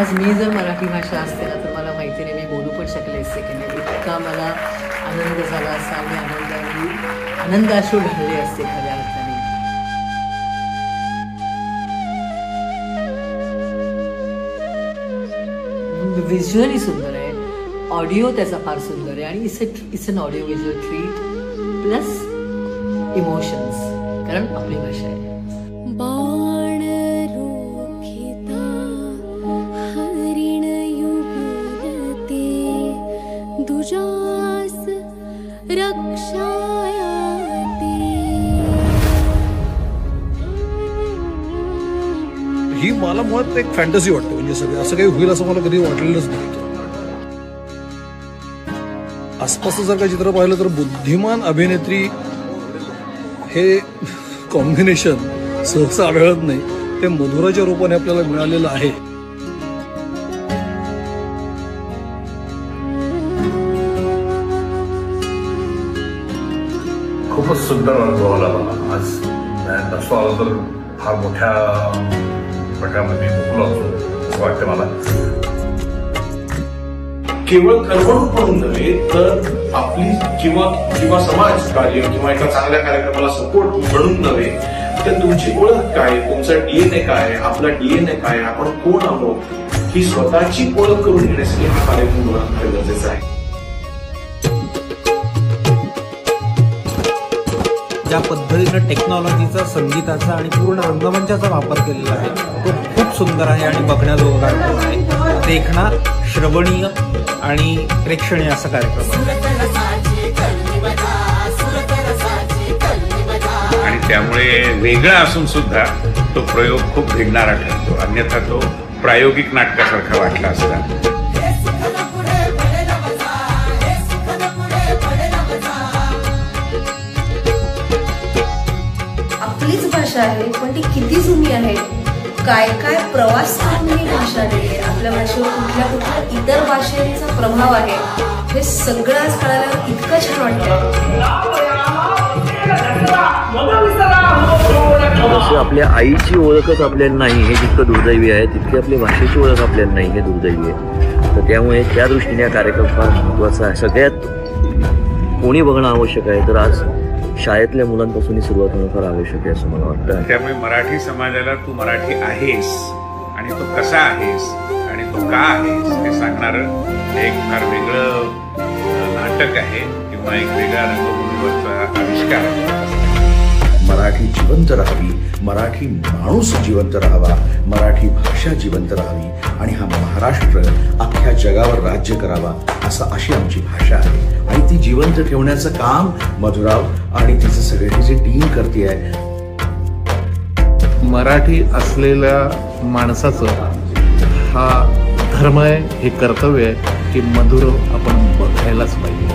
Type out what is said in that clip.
आज मी जर मराठी भाषा असते ना तर मला माहिती नाही मी बोलू पण शकले असते की नाही. इतका मला आनंद झाला असा आणि आनंदाश्रू ढळले असते खऱ्या अर्थाने. व्हिज्युअली सुंदर आहे, ऑडिओ त्याचा फार सुंदर आहे आणि it's an audio visual treat plus emotions, कारण आपली भाषा आहे. ही मला मुळात एक फॅन्टसी वाटते. म्हणजे सगळं असं काही होईल असं मला कधी वाटलेलंच नाही. आसपासचं जर का चित्र पाहिलं तर बुद्धिमान अभिनेत्री हे कॉम्बिनेशन सहसा आढळत नाही. ते मधुराच्या रूपाने आपल्याला मिळालेलं आहे. खूपच सुंदर अनुभव आला मला आज. नसतो आला तर फार मोठ्या प्रकारामध्ये मुकलो असं वाटतं मला. केवळ करमणूक म्हणून नव्हे तर आपली किंवा समाज कार्य किंवा एका चांगल्या कार्यक्रमाला सपोर्ट म्हणून नव्हे तर तुमची ओळख काय, तुमचा डीएनए काय, आपला डीएनए काय, आपण कोण आहोत ही स्वतःची ओळख करून घेण्यासाठी हा कार्यक्रम गरजेचा आहे. ज्या पद्धतीनं टेक्नॉलॉजीचा, संगीताचा आणि पूर्ण रंगमंचाचा वापर केलेला आहे तो खूप सुंदर आहे आणि बघण्याजोगा कार्यक्रम आहे. देखणा, श्रवणीय आणि प्रेक्षणीय असा कार्यक्रम आहे आणि त्यामुळे वेगळा असून सुद्धा तो प्रयोग खूप भिडणारा ठरतो. अन्यथा तो प्रायोगिक नाटकासारखा वाटला असता. आपलीच भाषा आहे पण ती किती जुनी आहे, काय काय प्रवास करून ही भाषा आहे, आपल्या भाषेवर कुठल्या इतर भाषेचा प्रभाव आहे, हे सगळं आज कळाल्यावर इतकं छान वाटतं. आपल्या आईची ओळखच आपल्याला नाही हे जितकं दुर्दैवी आहे तितकी आपल्या भाषेची ओळख आपल्याला नाही हे दुर्दैवी आहे. तर त्यामुळे त्या दृष्टीने हा कार्यक्रम फार महत्त्वाचा आहे. सगळ्यात कोणी बघणं आवश्यक आहे तर आज शाळेतल्या मुलांपासूनही सुरुवात होणं फार आवश्यक आहे असं मला वाटतं. त्यामुळे मराठी समाजाला तू मराठी आहेस आणि तो कसा आहेस आणि तो का आहेस हे सांगणारं एक फार वेगळं नाटक आहे किंवा एक वेगळा रंगभूमीवरचा आविष्कार आहे. मराठी जिवंत राहावी, मराठी माणूस जिवंत राहावा, मराठी भाषा जिवंत राहावी आणि हा महाराष्ट्र अख्ख्या जगावर राज्य करावा अशी आमची भाषा आहे. आणि ती जिवंत ठेवण्याचं काम मधुराव आणि तिचं सगळी जी टीम करते आहे. मराठी असलेल्या माणसाचं हा धर्म आहे, हे कर्तव्य आहे की मधुर आपण बघायलाच पाहिजे.